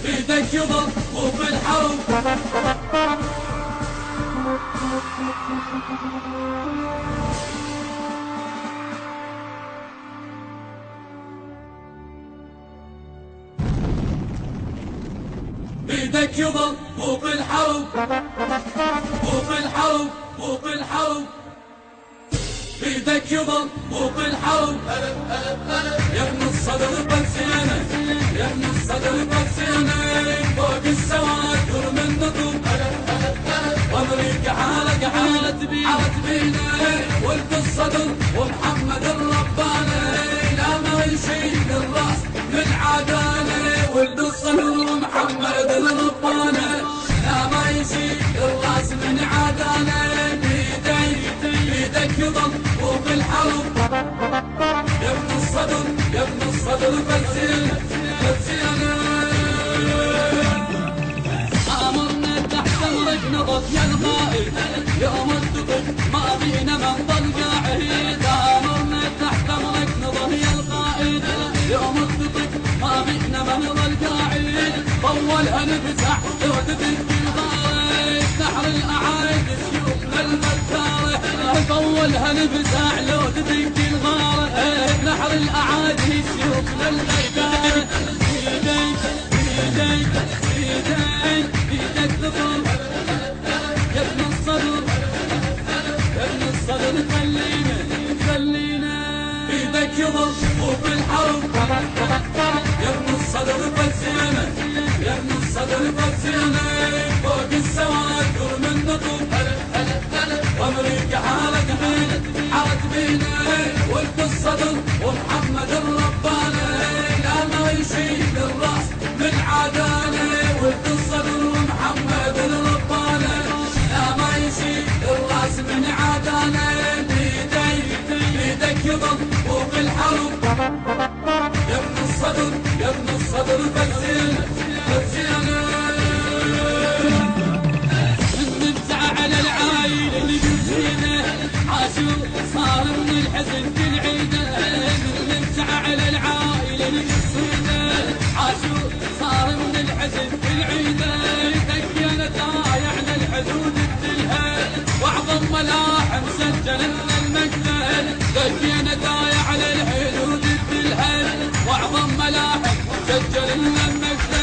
ايدك يضل وفي الحرب ايدك يضل وفي الحرب وفي الحرب وفي الحرب ايدك يضل وفي الحرب يا ابن الصدر بسينا يا ابن الصدر بسينا فوق السواد من نطوب وامريكا حالة بينا ولد الصدر ومحمد الرباني لا ما يشيل الراس من عداني ولد الصدر ومحمد الرباني لا ما يشيل الراس من عداني ايدك يضل وفي الحرب يا ابن الصدر يا ابن الصدر فزينا امرنا تحت امرك نضط يا الغائب يوم الدخل ما بينا من ضل قاعد امرنا تحت امرك نضط يا الغائب يوم الدخل ما بينا من ضل قاعد طولها نفسح جودتك الغائب نحر الاعايد سيوفنا المكاره طولها نفسح لودتك الغاره نحر الاعايد سيوفنا المكاره ايدك تطل يا ابن الصدر يا ابن الصدر خلينا ايدك يضل وفي الحرب يا ابن الصدر فزينا يا ابن الصدر فزينا فوق السواد من نطوب وامريكا حالت بينا ولد الصدر ومحمد الرباني لا ما يشيل الراس من عداني ولد الصدر ومحمد الرباني لا ما يشيل الراس من عداني ايدك يضل وفي الحرب يا ابن الصدر يا ابن الصدر فزينا على العايل اللي بيزينه عاشور صار من الحزن كل عيده نمسع على العايل اللي بيزينه عاشور صار من الحزن كل عيده دقينا ضايع على الحدود الدلها واعظم ملاحم سجل لنا المجد دقينا ضايع على الحدود الدلها واعظم ملاحم سجل لنا المجد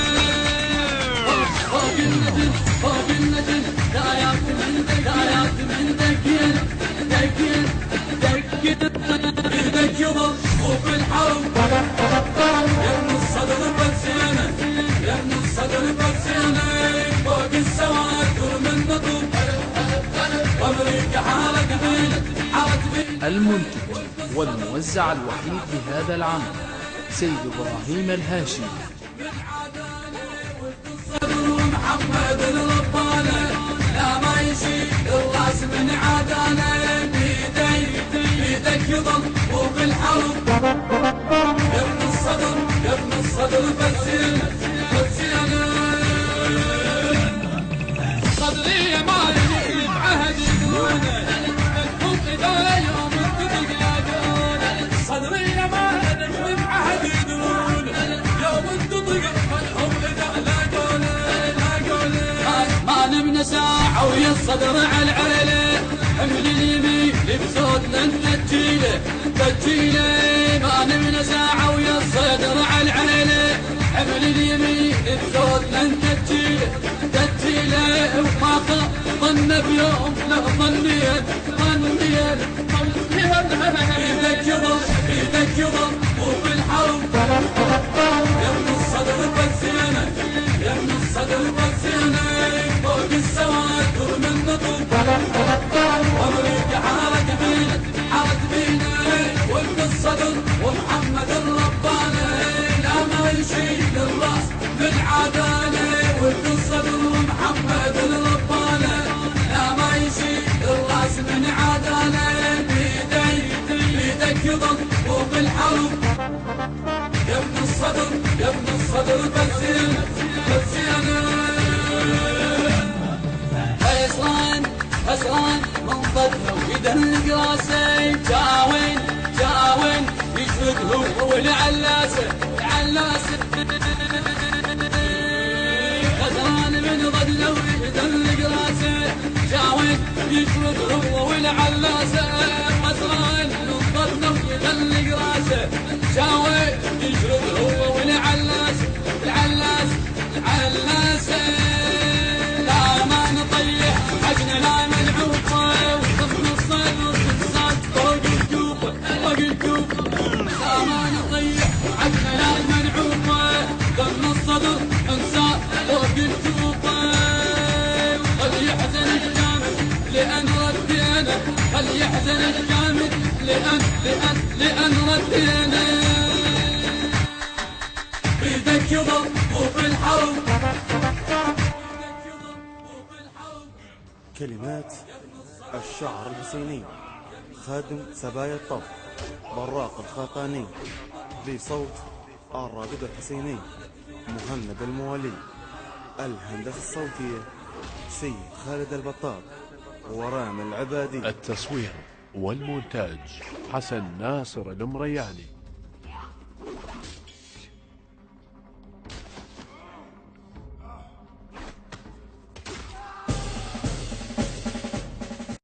فوق النجم دايات من دقيق ايدك يضل وفي الحرب يا ابن الصدر فزينا يا ابن الصدر فزينا فوق السواد من نطوب وامريكا حالت بينا المنتج والموزع الوحيد لهذا العمل سيد إبراهيم الهاشمي محمد الرباني لا ما يشيل الراس من عداني ايدك يضل وفي الحرب يا ابن الصدر يا ابن الصدر فزينا صدري ما يخلف عهد دونه مكتوب اذا يوم الدقيق لاقونه صدري ما يخلف عهد دونه يوم الدقيق مكتوب اذا لاقونه ما نمنا ساعة ويا الصدر على العيلة حمل اليمين بصوتنا نتجيله ما نمنا ساعة ويا الصدر على العيلة حمل اليمين بصوتنا نتجيله وما ظن بيوم لا ظنيت ايدك يضل وفي الحرب يا ابن الصدر فزينا يا ابن الصدر فزينا فوق السواد من نطوب وامريكا حالت بينا ولد الصدر ومحمد الرباني لا ما يشيل الراس من عداني ولد الصدر ومحمد الرباني لا ما يشيل الراس من عداني ايدك يضل وفي الحرب يا ابن الصدر يا ابن الصدر فزينا حسران من ضدنا وإذا القراسي جاوين يشرق هو والعلاسة يشرب هو والعلاس العلاس العلاس لا ما نطيح عجنا لا منعوفه وضمن الصدر تنصاد فوق الجوفه فوق الجوفه لا ما نطيح عجنا لا منعوفه ضمن الصدر انصاد فوق الجوفه خل يحزن الجامد لأن ردينا خل يحزن الجامد لأن ردينا بيدك يضل وفي الحرب كلمات الشاعر الحسيني خادم سبايا الطف براق الخاقاني بصوت الراقد الحسيني مهند الموالي. الهندسة الصوتية سيد خالد البطاط ورام العبادي. التصوير والمونتاج حسن ناصر المرياني.